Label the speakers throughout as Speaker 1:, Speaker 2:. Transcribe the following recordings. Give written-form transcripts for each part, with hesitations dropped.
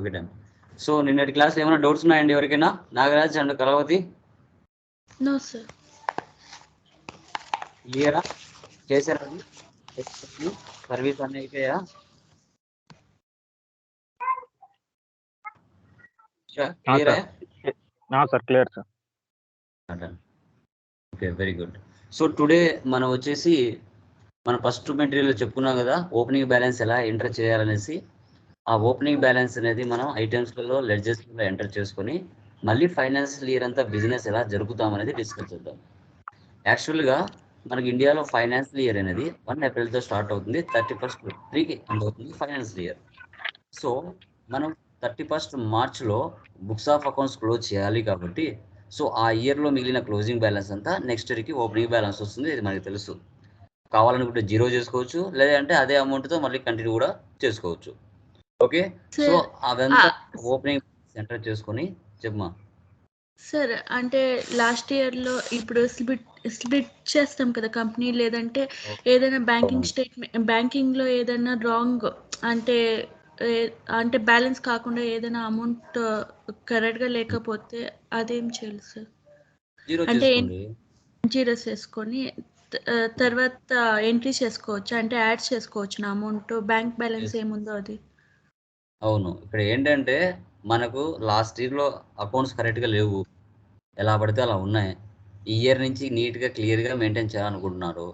Speaker 1: Okay done. So నిన్నటి క్లాస్లో ఏమైనా డౌట్స్ ఉన్నాయండి ఎవరికైనా? Nagaraj and Kalavathi
Speaker 2: no sir.
Speaker 1: క్లియరా? చేశారండి సర్వీస్ అన్నీ అయిపోయా? Clear
Speaker 3: sir clear sir.
Speaker 1: Okay very good. So today మనం వచ్చేసి మన ఫస్ట్ మెటీరియల్ చెప్పుకున్నాం కదా, ఓపెనింగ్ బ్యాలెన్స్ ఎలా ఎంటర్ చేయాలనేసి. ఆ ఓపెనింగ్ బ్యాలెన్స్ అనేది మనం ఐటమ్స్లలో లెడ్జెస్లో ఎంటర్ చేసుకొని మళ్ళీ ఫైనాన్షియల్ ఇయర్ అంతా బిజినెస్ ఎలా జరుపుతాం అనేది డిస్కస్ చేద్దాం. యాక్చువల్గా మనకి ఇండియాలో ఫైనాన్షియల్ ఇయర్ అనేది 1 ఏప్రిల్తో స్టార్ట్ అవుతుంది, 31st కి ఎండ్ అవుతుంది ఫైనాన్షియల్ ఇయర్. సో మనం 31st మార్చ్లో బుక్స్ ఆఫ్ అకౌంట్స్ క్లోజ్ చేయాలి కాబట్టి, సో ఆ ఇయర్లో మిగిలిన క్లోజింగ్ బ్యాలెన్స్ అంతా నెక్స్ట్ ఇయర్కి ఓపెనింగ్ బ్యాలెన్స్ వస్తుంది. ఇది మనకి తెలుసు. కావాలనుకుంటే జీరో చేసుకోవచ్చు, లేదంటే అదే అమౌంట్తో మళ్ళీ కంటిన్యూ కూడా చేసుకోవచ్చు. ఓకే, సో అదంతా ఓపెనింగ్ ఎంటర్ చేసుకొని చెప్పమా.
Speaker 2: సార్ అంటే లాస్ట్ ఇయర్లో ఇప్పుడు స్ప్లిట్ చేస్తాం కదా కంపెనీ, లేదంటే ఏదైనా బ్యాంకింగ్ స్టేట్మెంట్, బ్యాంకింగ్లో ఏదైనా రాంగ్ అంటే అంటే బ్యాలెన్స్ కాకుండా ఏదైనా అమౌంట్ కరెక్ట్గా లేకపోతే అదేం చేయాలి సార్? అంటే జీరోస్ వేసుకొని తర్వాత ఎంట్రీ చేసుకోవచ్చు, అంటే యాడ్ చేసుకోవచ్చు నా అమౌంట్, బ్యాంక్ బ్యాలెన్స్ ఏముందో అది.
Speaker 1: అవును, ఇక్కడ ఏంటంటే మనకు లాస్ట్ ఇయర్లో అకౌంట్స్ కరెక్ట్గా లేవు, ఎలా పడితే అలా ఉన్నాయి. ఈ ఇయర్ నుంచి నీట్గా క్లియర్గా మెయింటైన్ చేయాలనుకుంటున్నారు.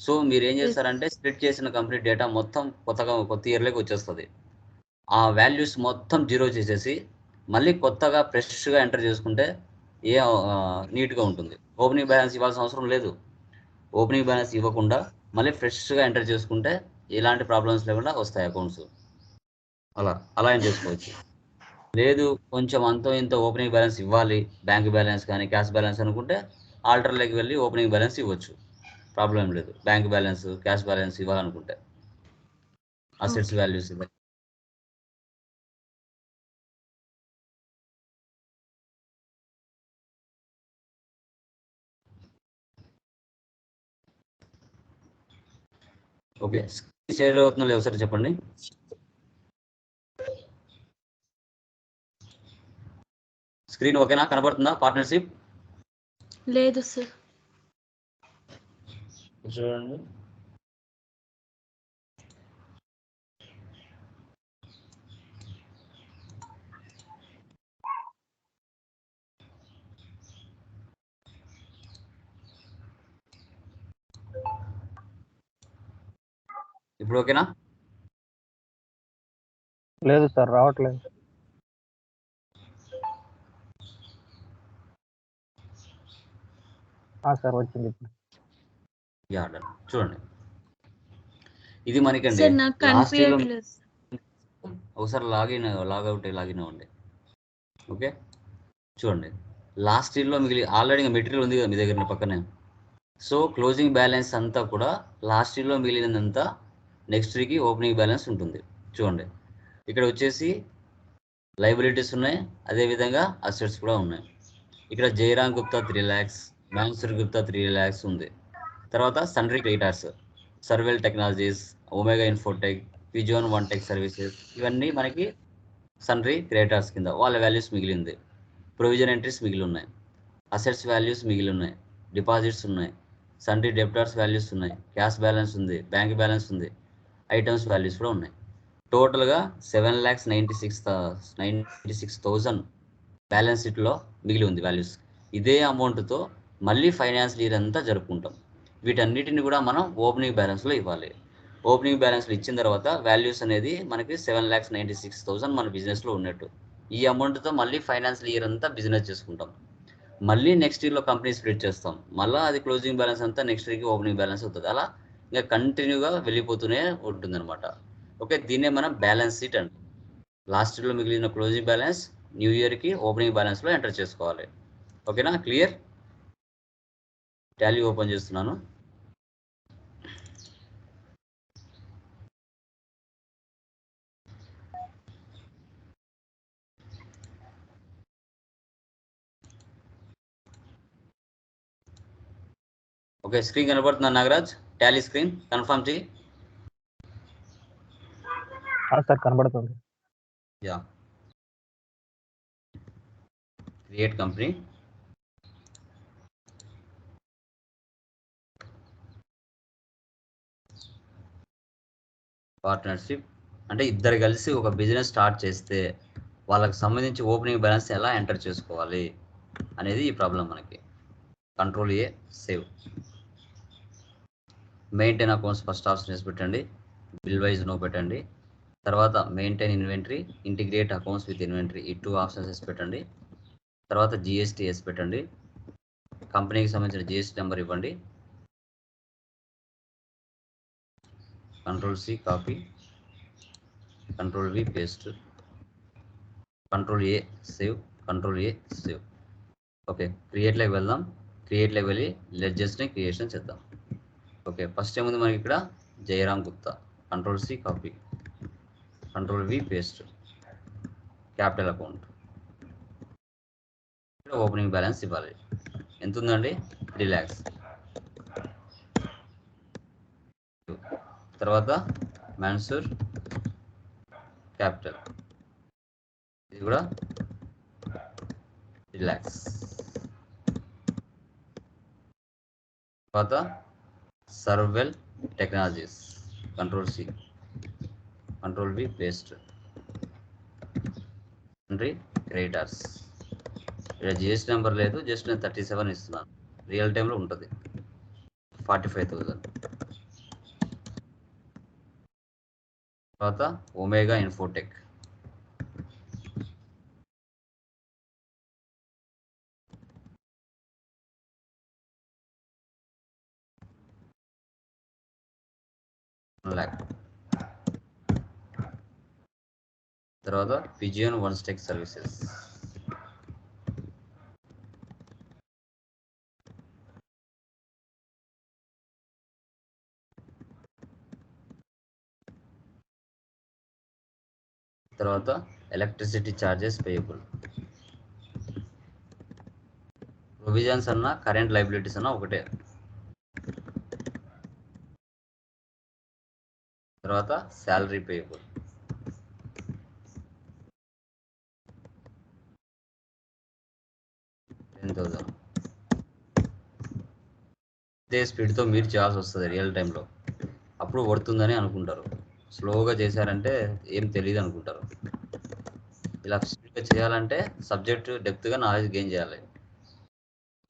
Speaker 1: సో మీరు ఏం చేస్తారంటే స్ప్లిట్ చేసిన కంప్లీట్ డేటా మొత్తం కొత్త ఇయర్లోకి వచ్చేస్తుంది. ఆ వాల్యూస్ మొత్తం జీరో చేసేసి మళ్ళీ కొత్తగా ఫ్రెష్గా ఎంటర్ చేసుకుంటే నీట్గా ఉంటుంది. ఓపెనింగ్ బ్యాలెన్స్ ఇవ్వాల్సిన అవసరం లేదు. ఓపెనింగ్ బ్యాలెన్స్ ఇవ్వకుండా మళ్ళీ ఫ్రెష్గా ఎంటర్ చేసుకుంటే ఎలాంటి ప్రాబ్లమ్స్ లేకుండా వస్తాయి అకౌంట్స్. అలా ఏం చేసుకోవచ్చు. లేదు కొంచెం అంతో ఇంత ఓపెనింగ్ బ్యాలెన్స్ ఇవ్వాలి, బ్యాంక్ బ్యాలెన్స్ కానీ క్యాష్ బ్యాలెన్స్ అనుకుంటే ఆల్టర్లోకి వెళ్ళి ఓపెనింగ్ బ్యాలెన్స్ ఇవ్వచ్చు, ప్రాబ్లం ఏం లేదు. బ్యాంక్ బ్యాలెన్స్ క్యాష్ బ్యాలెన్స్ ఇవ్వాలనుకుంటే అసెట్స్ వాల్యూస్ ఇవ్వాలి. ఓకే, షేర్ అవుతుందో లేవు సార్ చెప్పండి. స్క్రీన్ ఓకేనా, కనబడుతుందా? పార్ట్నర్షిప్
Speaker 2: లేదు సార్.
Speaker 1: చూడండి. ఇప్పుడు ఓకేనా?
Speaker 3: లేదు సార్, రావట్లేదు. సార్ వచ్చింది ఇప్పుడు.
Speaker 1: చూడండి, ఇది మనకండి లాస్ట్ ఇయర్లో. ఒకసారి లాగౌట్ అవ్వండి. ఓకే, చూడండి లాస్ట్ ఇయర్లో ఆల్రెడీ మెటీరియల్ ఉంది కదా మీ దగ్గర పక్కనే. సో క్లోజింగ్ బ్యాలెన్స్ అంతా కూడా లాస్ట్ ఇయర్లో మిగిలినంతా నెక్స్ట్ ఇయర్కి ఓపెనింగ్ బ్యాలెన్స్ ఉంటుంది. చూడండి ఇక్కడ వచ్చేసి లైబిలిటీస్ ఉన్నాయి, అదేవిధంగా అసెట్స్ కూడా ఉన్నాయి. ఇక్కడ జయరామ్ గుప్తా 3 lakhs, మాన్సూర్ గుప్తా 3 lakhs ఉంది. తర్వాత sundry creditors, Servel technologies, Omega Infotech, Pigeon One Tech Services, ఇవన్నీ మనకి సన్రీ క్రెడిటార్స్ కింద వాళ్ళ వాల్యూస్ మిగిలింది. ప్రొవిజన్ ఎంట్రీస్ మిగిలి ఉన్నాయి, అసెట్స్ వాల్యూస్ మిగిలి ఉన్నాయి, డిపాజిట్స్ ఉన్నాయి, సన్రీ డెప్టార్స్ వాల్యూస్ ఉన్నాయి, క్యాష్ బ్యాలెన్స్ ఉంది, బ్యాంక్ బ్యాలెన్స్ ఉంది, ఐటమ్స్ వాల్యూస్ కూడా ఉన్నాయి. టోటల్గా 7,96,000 బ్యాలెన్స్ షీట్లో మిగిలి ఉంది వాల్యూస్. ఇదే అమౌంట్తో మళ్ళీ ఫైనాన్షియల్ ఇయర్ అంతా జరుపుకుంటాం. వీటన్నిటిని కూడా మనం ఓపెనింగ్ బ్యాలెన్స్లో ఇవ్వాలి. ఓపెనింగ్ బ్యాలెన్స్లో ఇచ్చిన తర్వాత వాల్యూస్ అనేది మనకి 7,96,000 మన బిజినెస్లో ఉన్నట్టు. ఈ అమౌంట్తో మళ్ళీ ఫైనాన్షియల్ ఇయర్ అంతా బిజినెస్ చేసుకుంటాం. మళ్ళీ నెక్స్ట్ ఇయర్లో కంపెనీ స్ప్లిట్ చేస్తాం, మళ్ళీ అది క్లోజింగ్ బ్యాలెన్స్ అంతా నెక్స్ట్ ఇయర్కి ఓపెనింగ్ బ్యాలెన్స్ అవుతుంది. అలా ఇంకా కంటిన్యూగా వెళ్ళిపోతూనే ఉంటుందన్నమాట. ఓకే, దీన్నే మనం బ్యాలెన్స్ షీట్ అంటాం. లాస్ట్ ఇయర్లో మిగిలిన క్లోజింగ్ బ్యాలెన్స్ న్యూ ఇయర్కి ఓపెనింగ్ బ్యాలెన్స్లో ఎంటర్ చేసుకోవాలి. ఓకేనా, క్లియర్? టాలీ ఓపెన్ చేస్తున్నాను. ఓకే, స్క్రీన్ కనబడుతుందా నాగరాజ్? టాలీ స్క్రీన్ కన్ఫర్మ్ చేయి.
Speaker 3: సార్ కనబడుతుంది.
Speaker 1: యా, క్రియేట్ కంపెనీ, పార్ట్నర్షిప్ అంటే ఇద్దరు కలిసి ఒక బిజినెస్ స్టార్ట్ చేస్తే వాళ్ళకి సంబంధించి ఓపెనింగ్ బ్యాలెన్స్ ఎలా ఎంటర్ చేసుకోవాలి అనేది ఈ ప్రాబ్లం మనకి. Control A, save. Maintain accounts first option వేసి పెట్టండి, బిల్ వైజ్ నో పెట్టండి. తర్వాత maintain inventory, integrate accounts with inventory, ఈ 2 ఆప్షన్స్ వేసి పెట్టండి. తర్వాత జిఎస్టీ వేసి పెట్టండి, కంపెనీకి సంబంధించిన జిఎస్టీ నెంబర్ ఇవ్వండి. Control C copy, control V paste, control A save, control A save. Okay, క్రియేట్లోకి వెళ్దాం. క్రియేట్లోకి వెళ్ళి లెడ్జెస్ని క్రియేషన్ చేద్దాం. ఓకే, ఫస్ట్ ఏముంది మనకి ఇక్కడ Jayaram Gupta. Control C copy, control V paste, capital account. Opening balance ఇవ్వాలి. ఎంత ఉందండి? 3 lakhs. తర్వాత మన్సూర్ క్యాపిటల్, ఇది కూడా 3 lakhs. తర్వాత Servel technologies, control C, control V paste, entry creditors. ఇక్కడ జిఎస్టీ నెంబర్ లేదు, జస్ట్ నేను 37 ఇస్తున్నాను. రియల్ టైంలో ఉంటుంది. 45,000. తర్వాత ఒమేగా ఇన్ఫోటెక్, lakh. తర్వాత పిజియన్ వన్ స్టెక్ సర్వీసెస్, తర్వాత ఎలక్ట్రిసిటీ ఛార్జెస్ పేయబుల్. ప్రొవిజన్స్ అన్న కరెంట్ లైబిలిటీస్ అన్న ఒకటే. తర్వాత శాలరీ పేయబుల్, $10,000. ఇదే స్పీడ్తో మీరు చేయాల్సి వస్తుంది రియల్ టైంలో, అప్పుడు పడుతుందని అనుకుంటారు. స్లోగా చేశారంటే ఏం తెలియదు అనుకుంటారు. ఇలా స్పీడ్గా చేయాలంటే సబ్జెక్ట్ డెప్త్గా నాలెడ్జ్ గెయిన్ చేయాలి,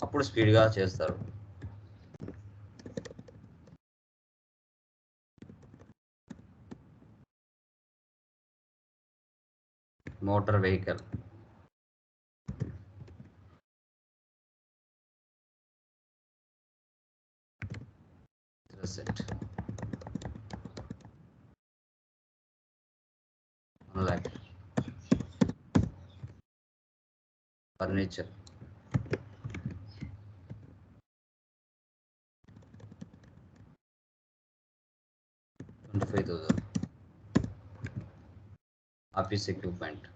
Speaker 1: అప్పుడు స్పీడ్గా చేస్తారు. Motor vehicle, set 1 lakh. Furniture, $25,000. Office equipment,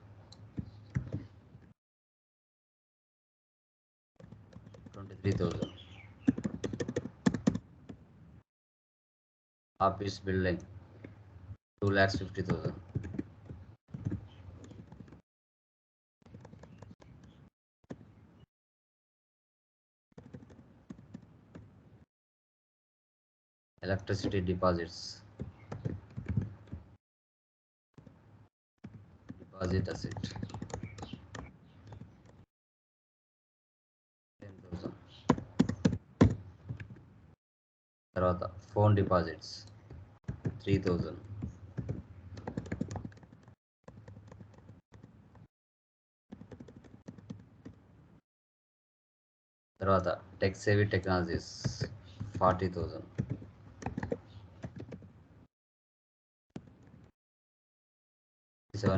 Speaker 1: $23,000. Office building, 2,50,000. Electricity deposits, deposit asset 10,000. తర్వాత ఫోన్ డిపాజిట్స్ 3,000. తర్వాత టెక్ సేవి టెక్నాలజీస్ 40,000.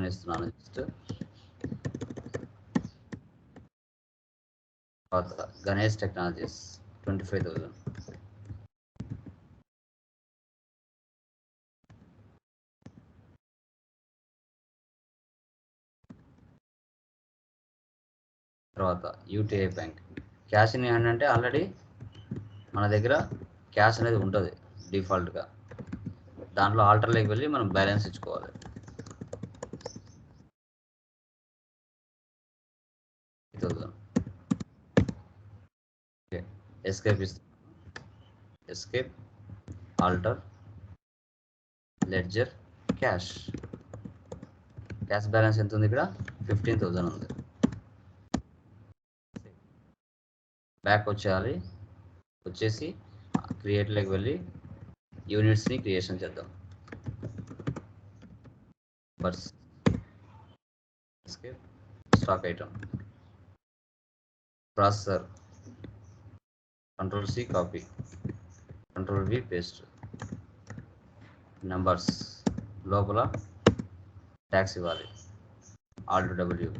Speaker 1: ఇస్తున్నాను జస్ట్. తర్వాత గణేష్ టెక్నాలజీస్ 25,000. తర్వాత UTI bank, cash in hand అంటే ఆల్రెడీ మన దగ్గర క్యాష్ అనేది ఉంటుంది డిఫాల్ట్గా, దాంట్లో ఆల్టర్లోకి వెళ్ళి మనం బ్యాలెన్స్ ఇచ్చుకోవాలి. 30,000. ఓకే, ఎస్కేప్ ఇస్తాను. Escape, alter, ledger, cash. Cash balance ఎంత ఉంది ఇక్కడ? 15,000 ఉంది. బ్యాక్ వచ్చేయాలి. వచ్చేసి క్రియేట్లోకి వెళ్ళి యూనిట్స్ని క్రియేషన్ చేద్దాం. బర్స్, escape, stock item, processor, Ctrl+C copy, Ctrl+V paste, numbers లోపల ట్యాక్స్ ఇవ్వాలి. Alt+W,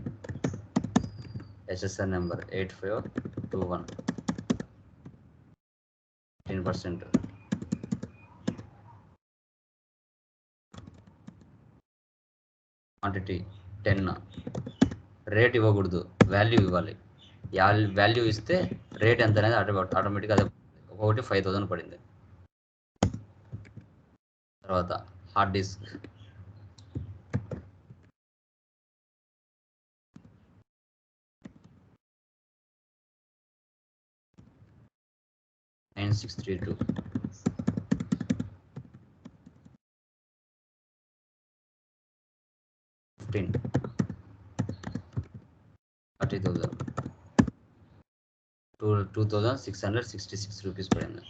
Speaker 1: SSN number 8521, 10%. Quantity 10. Rate ఇవ్వకూడదు, వాల్యూ ఇవ్వాలి. వాల్యూ ఇస్తే రేట్ ఎంత అనేది ఆటోమేటిక్గా అదే. ఒక్కొక్కటి 5,000 పడింది. తర్వాత హార్డ్ డిస్క్, (9632) 15, 30,000, 2,666 రూపీస్ పడింది.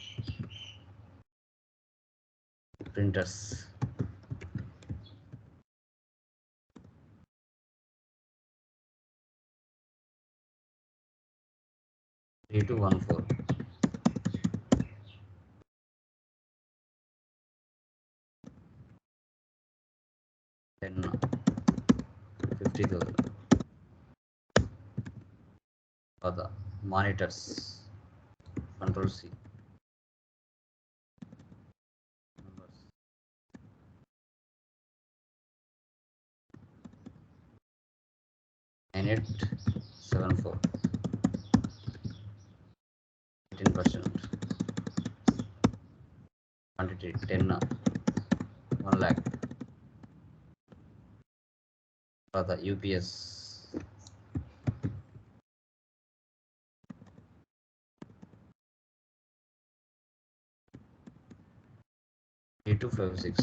Speaker 1: ప్రింటర్స్, (3214) 10, 50,000. తర్వాత monitors, Ctrl+C, numbers, 9874, 18%. Quantity 10, 1 lakh. తర్వాత యూపీఎస్, (3256),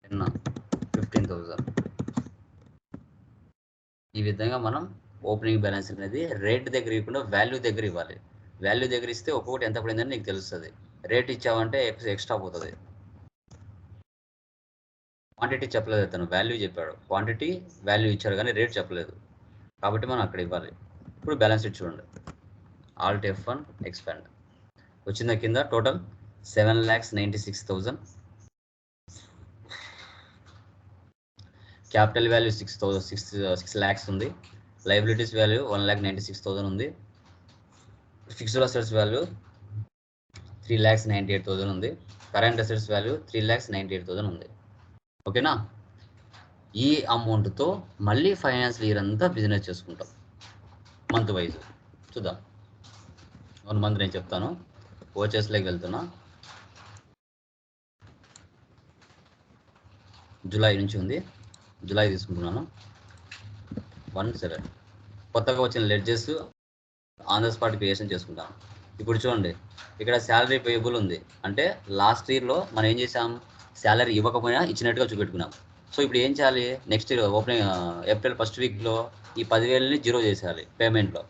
Speaker 1: 10, 15,000. ఈ విధంగా మనం ఓపెనింగ్ బ్యాలెన్స్ అనేది రేట్ దగ్గర ఇవ్వకుండా వాల్యూ దగ్గర ఇవ్వాలి. వాల్యూ దగ్గర ఇస్తే ఒక్కొక్కటి ఎంత పడిందని నీకు తెలుస్తుంది. రేట్ ఇచ్చావంటే ఎక్స్ట్రా పోతుంది. క్వాంటిటీ చెప్పలేదు, అతను వాల్యూ చెప్పాడు. క్వాంటిటీ వాల్యూ ఇచ్చాడు కానీ రేట్ చెప్పలేదు, కాబట్టి మనం అక్కడ ఇవ్వాలి. ఇప్పుడు బ్యాలెన్స్ షీట్ చూడండి. Alt+F1 ఎక్స్పాండ్ వచ్చిందా? కింద టోటల్ 7,96,000. క్యాపిటల్ వాల్యూ 6 lakhs ఉంది. లైబిలిటీస్ వాల్యూ 1,96,000 ఉంది. ఫిక్స్డ్ అసెట్స్ వాల్యూ 3,98,000 ఉంది. కరెంట్ అసెట్స్ వాల్యూ 3,98,000 ఉంది. ఓకేనా? ఈ అమౌంట్తో మళ్ళీ ఫైనాన్షియల్ ఇయర్ అంతా బిజినెస్ చేసుకుంటాం. మంత్ వైజ్ చూద్దాం. 1 మంత్ నేను చెప్తాను. ఓచెస్లోకి వెళ్తున్నా. జూలై నుంచి ఉంది, జూలై తీసుకుంటున్నాను. 1/7 కొత్తగా వచ్చిన ledges on the spot creation చేసుకుంటాను. ఇప్పుడు చూడండి, ఇక్కడ శాలరీ పేయబుల్ ఉంది. అంటే లాస్ట్ ఇయర్లో మనం ఏం చేసాం? శాలరీ ఇవ్వకపోయినా ఇచ్చినట్టుగా చూపెట్టుకున్నాం. సో ఇప్పుడు ఏం చేయాలి? Next year opening April 1st వీక్లో ఈ 10,000ని 0 చేసేయాలి పేమెంట్లో.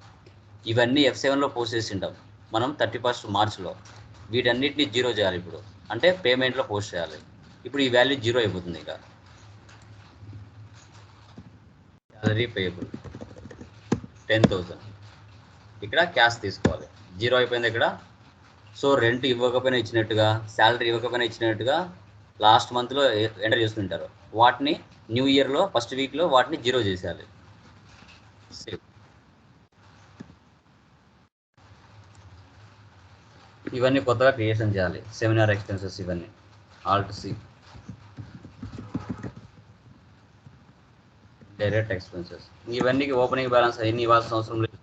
Speaker 1: ఇవన్నీ F7లో పోస్ట్ చేసి ఉంటాం మనం 31st మార్చ్లో. వీటన్నిటిని 0 చేయాలి ఇప్పుడు, అంటే పేమెంట్లో పోస్ట్ చేయాలి. ఇప్పుడు ఈ వాల్యూ 0 అయిపోతుంది. ఇక శాలరీ పేయబుల్ 10,000, ఇక్కడ క్యాష్ తీసుకోవాలి. 0 అయిపోయింది ఇక్కడ. సో రెంట్ ఇవ్వకపోయినా ఇచ్చినట్టుగా, శాలరీ ఇవ్వకపోయినా ఇచ్చినట్టుగా లాస్ట్ మంత్లో ఎంటర్ చేసుకుంటారు. వాటిని న్యూ ఇయర్లో 1st వీక్లో వాటిని 0 చేసేయాలి. సేవ్. ఇవన్నీ కొత్తగా క్రియేషన్ చేయాలి. సెమినార్ ఎక్స్పెన్సెస్ ఇవన్నీ Alt+C. డైరెక్ట్ ఎక్స్పెన్సెస్ ఇవన్నీ ఓపెనింగ్ బ్యాలెన్స్ ఎన్ని ఇవ్వాల్సిన అవసరం లేదు,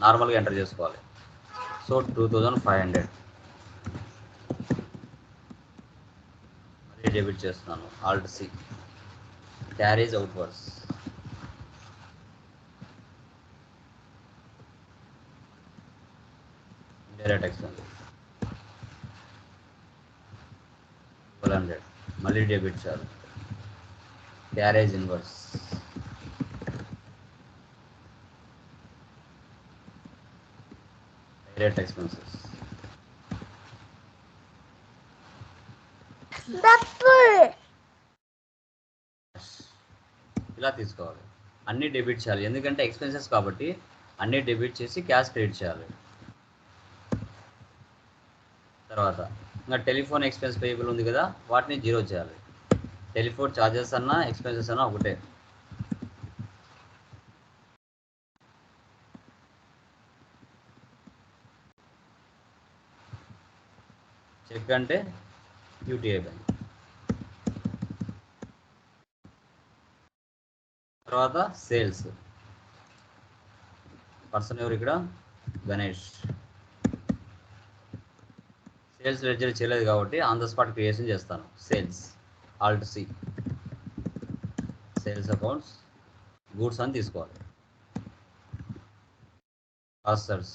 Speaker 1: నార్మల్గా ఎంటర్ చేసుకోవాలి. సో 2,500 మళ్ళీ డెబిట్ చేస్తున్నాను. Alt+C. carries outwards. Indirect expenses 1200 మళ్ళీ డెబిట్ చాలు క్యారేజ్ ఇన్వర్స్ డైరెక్ట్ ఎక్స్పెన్సెస్ ఇలా తీసుకోవాలి. అన్ని డెబిట్ చేయాలి ఎందుకంటే ఎక్స్పెన్సెస్ కాబట్టి అన్ని డెబిట్ చేసి క్యాష్ క్రెడిట్ చేయాలి. తర్వాత ఇంకా టెలిఫోన్ ఎక్స్పెన్స్ పేయబుల్ ఉంది కదా వాటిని జీరో చేయాలి. టెలిఫోన్ ఛార్జెస్ అన్నా ఎక్స్పెన్సెస్ అన్నా ఒకటే. చెక్ అంటే యూటీఐ బ్యాంక్. తర్వాత సేల్స్ పర్సన్ ఎవరు ఇక్కడ గణేష్. సేల్స్ లెడ్జర్ చేయలేదు కాబట్టి ఆన్ ద స్పాట్ క్రియేషన్ చేస్తాను. Sales alt C sales accounts goods అని తీసుకోవాలి. కాస్టర్స్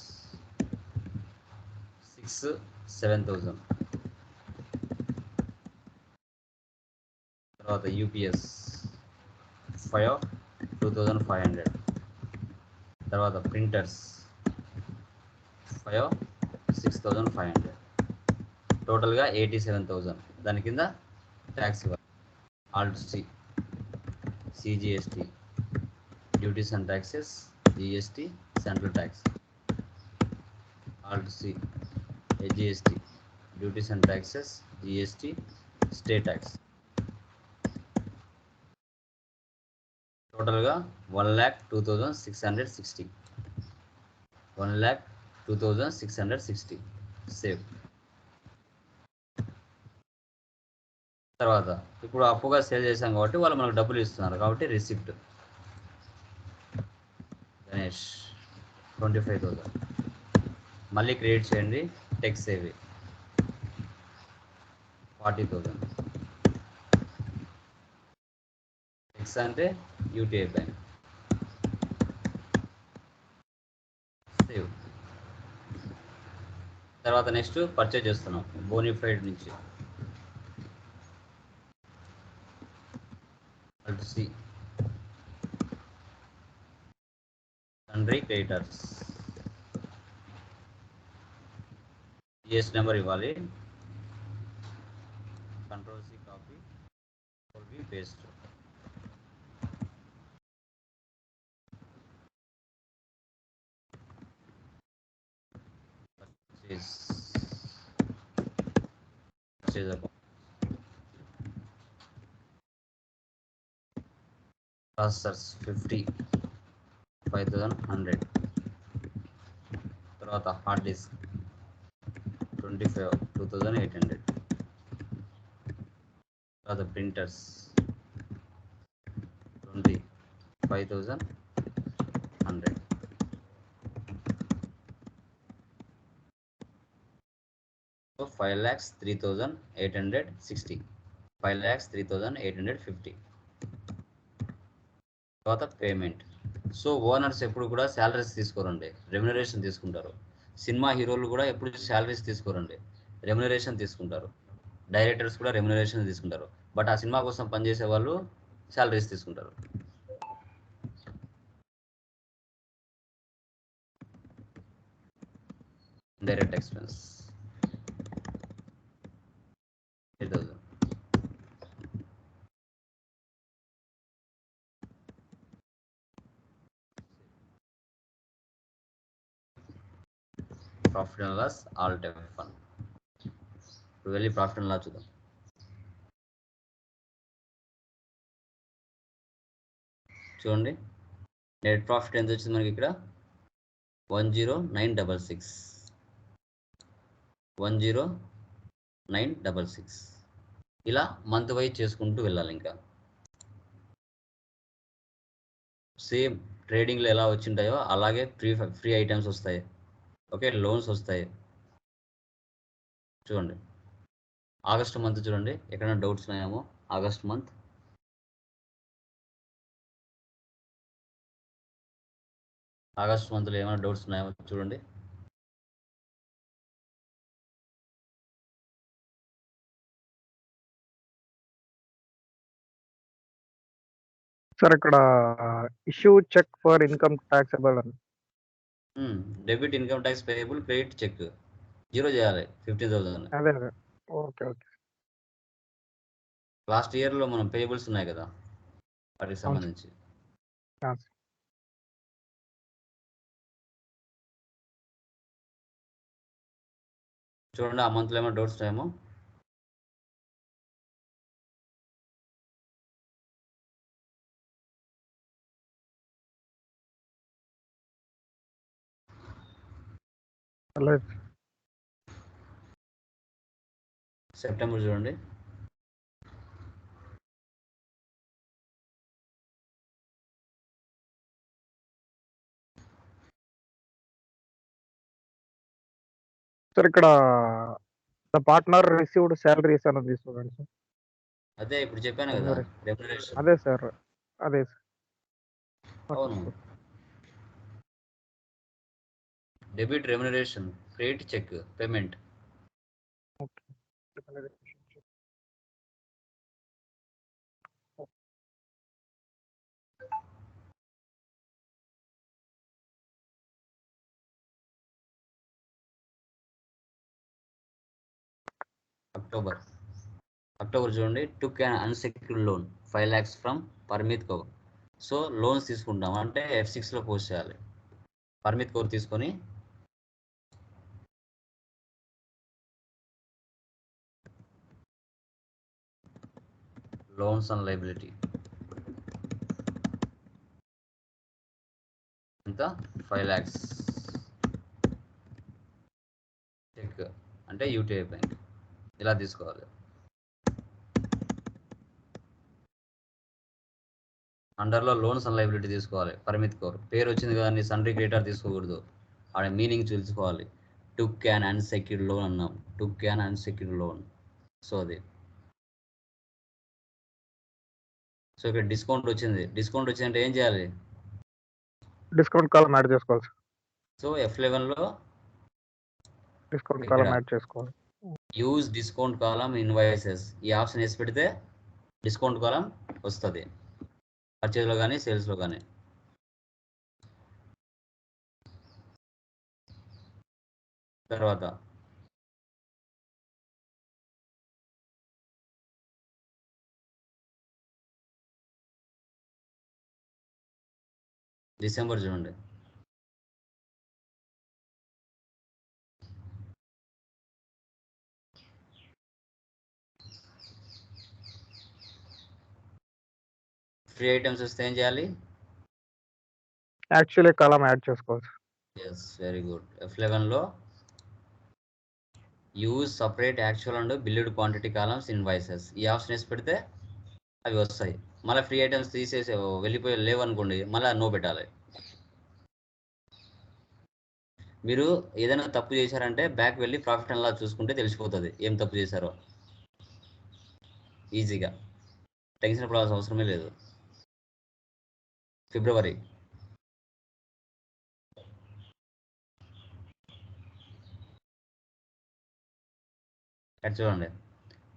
Speaker 1: 6,7,000. తర్వాత యూపీఎస్ 2,500. తర్వాత ప్రింటర్స్ 6,500. టోటల్గా 87,000. దాని కింద ట్యాక్స్ ఇవ్వాలి. Alt C CGST duties and taxes GST central tax. Alt C HGST duties and taxes GST state tax. టోటల్గా 1,02,660. 1,02,660 సేవ్. తర్వాత ఇప్పుడు అప్పుగా సేల్ చేసాం కాబట్టి వాళ్ళు మనకు డబ్బులు ఇస్తున్నారు కాబట్టి రిసిప్ట్ గణేష్ 25,000. మళ్ళీ క్రియేట్ చేయండి. Tax save 40,000. టెక్స్ అంటే యూటీఐ బ్యాంక్. సేవ్. తర్వాత నెక్స్ట్ పర్చేజ్ చేస్తున్నాం బోనిఫైడ్ నుంచి. Alt C sundry creditors GS number ఇవ్వాలి. Control C copy control V paste. Processors 5,100. తర్వాత హార్డ్ డిస్క్ 2,800. తర్వాత ప్రింటర్స్ 5,100. సో 5,03,860. 5,03,850. తర్వాత పేమెంట్. సో ఓనర్స్ ఎప్పుడు కూడా శాలరీస్ తీసుకోరండి, రెమ్యునరేషన్ తీసుకుంటారు. సినిమా హీరోలు కూడా ఎప్పుడు శాలరీస్ తీసుకోరండి, రెమ్యునరేషన్ తీసుకుంటారు. డైరెక్టర్స్ కూడా రెమ్యునరేషన్ తీసుకుంటారు. బట్ ఆ సినిమా కోసం పనిచేసే వాళ్ళు శాలరీస్ తీసుకుంటారు. Direct expense 8,000. Profit and loss alt F1. ఇప్పుడు వెళ్ళి ప్రాఫిట్ అండ్ లాస్ చూద్దాం. చూడండి నెట్ ప్రాఫిట్ ఎంత వచ్చింది మనకి ఇక్కడ 10966. 10966. ఇలా మంత్ వైజ్ చేసుకుంటూ వెళ్ళాలి. ఇంకా సేమ్ ట్రేడింగ్లో ఎలా వచ్చింటాయో అలాగే ఫ్రీ ఐటమ్స్ వస్తాయి. ఓకే, లోన్స్ వస్తాయి. చూడండి ఆగస్ట్ మంత్ చూడండి, ఎక్కడైనా డౌట్స్ ఉన్నాయేమో. ఆగస్ట్ మంత్ ఆగస్ట్ మంత్లో ఏమైనా డౌట్స్ ఉన్నాయో చూడండి.
Speaker 3: సార్ ఇక్కడ issue cheque for income taxable అని.
Speaker 1: Debit income tax payable credit cheque 0 చేయాలి 15,000.
Speaker 3: అదే ఓకే ఓకే.
Speaker 1: లాస్ట్ ఇయర్లో మనం పేయబుల్స్ ఉన్నాయి కదా వాటికి సంబంధించి. చూడండి ఆ మంత్లో ఏమైనా డౌట్స్ ఉన్నాయేమో. సెప్టెంబర్ చూడండి.
Speaker 3: సార్ ఇక్కడ ద పార్ట్నర్ రిసీవ్డ్ శాలరీస్ అని తీసుకోండి సార్.
Speaker 1: అదే ఇప్పుడు చెప్పాను కదా రెమ్యునరేషన్.
Speaker 3: అదే సార్ అదే సార్.
Speaker 1: అవును, debit remuneration credit cheque payment.
Speaker 3: Okay.
Speaker 1: October చూడండి. Took and unsecured loan 5 lakhs from Parmit Kaur. So loans తీసుకుంటాం అంటే F6లో పోస్ట్ చేయాలి. పర్మిత్ కౌర్ తీసుకొని లోన్స్ అండ్ లైబిలిటీ ఎంత 5 lakhs చెక్ అంటే యూటీఐ బ్యాంక్ ఇలా తీసుకోవాలి. అండర్లో లోన్స్ అండ్ లైబిలిటీ తీసుకోవాలి. పర్మిత్ కౌర్ పేరు వచ్చింది కదా, నీ సన్రీ క్రియేటర్ తీసుకోకూడదు. ఆడ మీనింగ్ తెలుసుకోవాలి. టుక్ అండ్ అన్సెక్యూర్డ్ లోన్ అన్నాం. టుక్ అండ్ అన్సెక్యూర్డ్ లోన్. సో అది. సో ఇక్కడ డిస్కౌంట్ వచ్చింది. డిస్కౌంట్ వచ్చిందంటే ఏం చేయాలి?
Speaker 3: డిస్కౌంట్ కాలం యాడ్ చేసుకోవాలి.
Speaker 1: సో F11లో
Speaker 3: డిస్కౌంట్ కాలం యాడ్ చేసుకోవాలి.
Speaker 1: యూజ్ డిస్కౌంట్ కాలం ఇన్వాయిసెస్ ఈ ఆప్షన్ వేసి పెడితే డిస్కౌంట్ కాలం వస్తుంది పర్చేజ్లో కానీ సేల్స్లో కానీ. తర్వాత డిసెంబర్ చూడండి. ఫ్రీ ఐటమ్స్ వస్తే ఏం చేయాలి?
Speaker 3: యాక్చువల్లీ కాలం యాడ్ చేసుకోవాలి.
Speaker 1: Yes, very good. F11లో use separate actual and billed quantity columns invoices ఈ ఆప్షన్ వేసి పెడితే అవి వస్తాయి. మళ్ళీ ఫ్రీ ఐటమ్స్ తీసేసి వెళ్ళిపోయి లేవనుకోండి, మళ్ళీ నో పెట్టాలి. మీరు ఏదైనా తప్పు చేశారంటే బ్యాక్ వెళ్ళి ప్రాఫిట్ అండ్ లాస్ చూసుకుంటే తెలిసిపోతుంది ఏం తప్పు చేశారో. ఈజీగా టెన్షన్ పడాల్సిన అవసరమే లేదు. ఫిబ్రవరి చూడండి.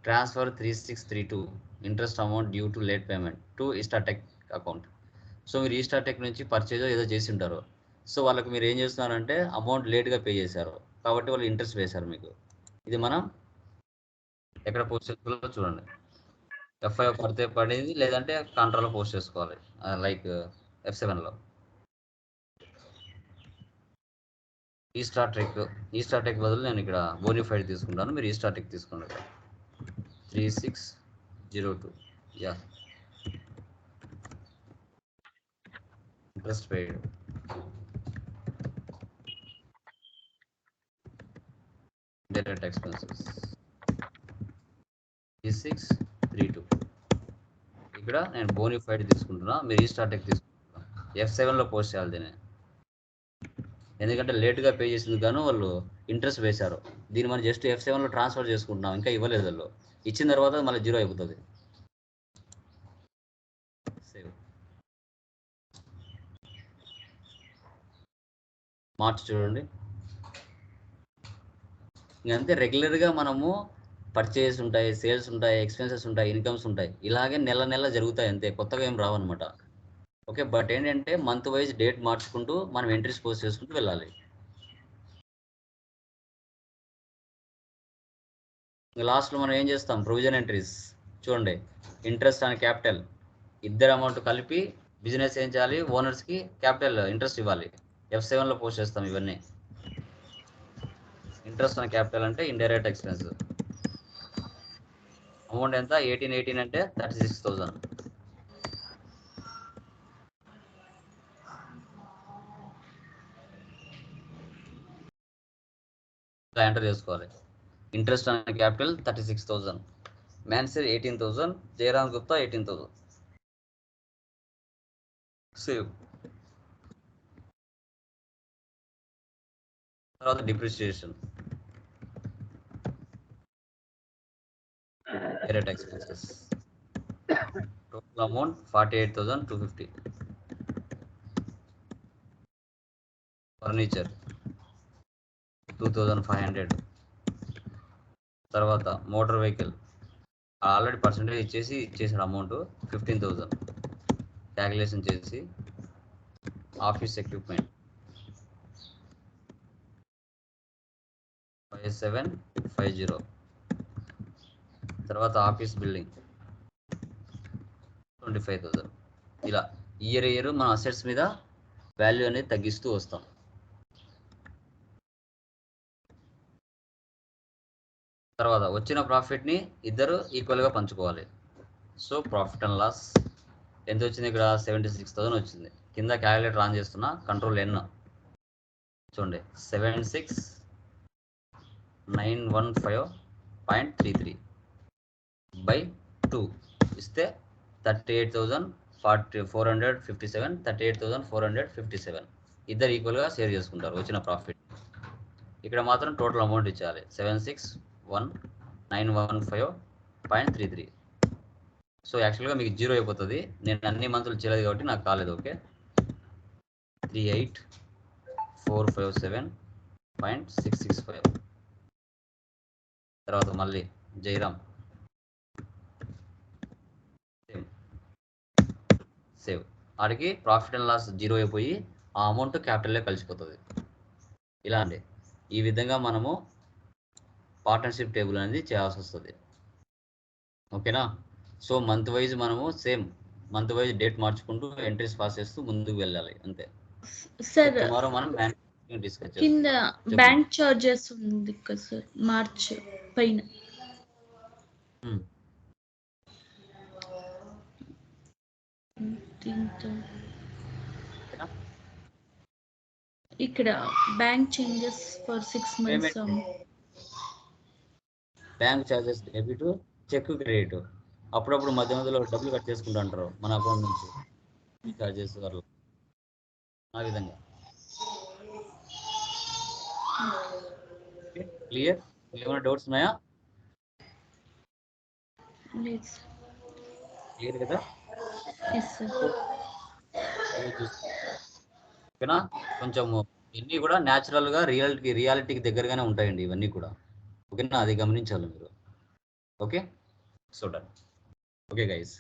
Speaker 1: Transfer 3632 interest amount due to late payment to ఈస్టాటెక్ అకౌంట్. సో మీరు ఈస్టాటెక్ నుంచి పర్చేజ్ ఏదో చేసి ఉంటారు. సో వాళ్ళకి మీరు ఏం చేస్తున్నారంటే అమౌంట్ లేట్గా పే చేశారు కాబట్టి వాళ్ళు ఇంట్రెస్ట్ వేశారు మీకు. ఇది మనం ఎక్కడ పోస్ట్ చేసుకోవాలో చూడండి. F5 పడితే పడేది, లేదంటే కంట్రోల్లో పోస్ట్ చేసుకోవాలి. లైక్ F7లో. ఈస్టాటెక్ బదులు నేను ఇక్కడ బోనిఫైడ్ తీసుకుంటాను, మీరు ఈస్టాటెక్ తీసుకోండి. 3602 yeah interest paid. Direct expenses 3632. ఇక్కడ నేను బోనిఫైడ్ తీసుకుంటున్నా, మీరు ఈస్టాటెక్ తీసుకుంటున్నా. F7లో పోస్ట్ చేయాలి దీన్ని, ఎందుకంటే లేట్గా పే చేసింది గాను వాళ్ళు ఇంట్రెస్ట్ వేశారు. దీన్ని మనం జస్ట్ F7లో ట్రాన్స్ఫర్ చేసుకుంటున్నాం, ఇంకా ఇవ్వలేదు వాళ్ళు. ఇచ్చిన తర్వాత మళ్ళీ 0 అయిపోతుంది. సేవ్. మార్చ్ చూడండి. ఇంకంతే రెగ్యులర్గా మనము పర్చేస్ ఉంటాయి, సేల్స్ ఉంటాయి, ఎక్స్పెన్సెస్ ఉంటాయి, ఇన్కమ్స్ ఉంటాయి. ఇలాగే నెల నెల జరుగుతాయి అంతే, కొత్తగా ఏం రావన్నమాట. ఓకే, బట్ ఏంటంటే మంత్ వైజ్ డేట్ మార్చుకుంటూ మనం ఎంట్రీస్ పోస్ట్ చేసుకుంటూ వెళ్ళాలి. లాస్ట్లో మనం ఏం చేస్తాం, ప్రొవిజన్ ఎంట్రీస్ చూడండి. ఇంట్రెస్ట్ అండ్ క్యాపిటల్ ఇద్దరు అమౌంట్ కలిపి బిజినెస్ ఏం చేయాలి, ఓనర్స్కి క్యాపిటల్ ఇంట్రెస్ట్ ఇవ్వాలి. F7లో పోస్ట్ చేస్తాం ఇవన్నీ. ఇంట్రెస్ట్ అండ్ క్యాపిటల్ అంటే ఇండైరెక్ట్ ఎక్స్పెన్స్. అమౌంట్ ఎంత, 18 అంటే 36,000. ఎంటర్ చేసుకోవాలి. Interest and capital 36,000, Mansoor 18,000, Jayaram Gupta 18,000. Save. తర్వాత depreciation, direct expenses. Total amount 48,250. Furniture 2,500. తర్వాత మోటార్ వెహికల్ ఆల్రెడీ పర్సంటేజ్ ఇచ్చేసాడు అమౌంట్ 15,000 క్యాలిక్యులేషన్ చేసి. Office equipment 5750. తర్వాత ఆఫీస్ బిల్డింగ్ 25,000. ఇలా ఇయర్ మన అసెట్స్ మీద వాల్యూ అనేది తగ్గిస్తూ వస్తాం. తర్వాత వచ్చిన ప్రాఫిట్ని ఇద్దరు ఈక్వల్గా పంచుకోవాలి. సో ప్రాఫిట్ అండ్ లాస్ ఎంత వచ్చింది ఇక్కడ, 76,000 వచ్చింది. కింద క్యాలిక్యులేటర్ ఆన్ చేస్తున్నా, కంట్రోల్ N చూడండి. 76,915.33 by 2 ఇస్తే 38,457. 38,457 ఇద్దరు ఈక్వల్గా షేర్ చేసుకుంటారు వచ్చిన ప్రాఫిట్. ఇక్కడ మాత్రం టోటల్ అమౌంట్ ఇచ్చాలి 76,915.33. సో యాక్చువల్గా మీకు 0 అయిపోతుంది. నేను అన్ని మంత్రులు చేయలేదు కాబట్టి నాకు కాలేదు. ఓకే, 38,457.665. తర్వాత మళ్ళీ జైరామ్ సేవ్. వాడికి ప్రాఫిట్ అండ్ లాస్ 0 అయిపోయి ఆ అమౌంట్ క్యాపిటల్లో కలిసిపోతుంది. ఇలా అండి, ఈ విధంగా మనము పార్ట్నర్షిప్ టేబుల్ అనేది చేయాల్సి వస్తుంది. ఓకేనా. సో మంత్ వైజ్ మనము మంత్ వైజ్ డేట్ మార్చుకుంటూ ఎంట్రీస్ పాస్ చేస్తూ ముందుకు వెళ్ళాలి అంతే.
Speaker 2: సార్
Speaker 1: టుమారో మనం డిస్కస్ చేస్తాం.
Speaker 2: కింద బ్యాంక్ చార్జెస్ ఉంది కదా సార్, మార్చ్ పైన ఇక్కడ bank changes for 6 months.
Speaker 1: Bank charges debit, cheque credit. అప్పుడప్పుడు మధ్యలో డబ్బులు కట్ చేసుకుంటూ అంటారు మన అకౌంట్ నుంచి, చార్జెస్ వల్ల. ఆ విధంగా క్లియర్. ఏమైనా డౌట్స్ ఉన్నాయా? క్లియర్ కదా. ఓకేనా. కొంచెం ఇవన్నీ కూడా న్యాచురల్గా రియాలిటీకి దగ్గరగానే ఉంటాయండి ఇవన్నీ కూడా. ఓకేనా, అది గమనించాలి మీరు. Okay, so done. Okay guys.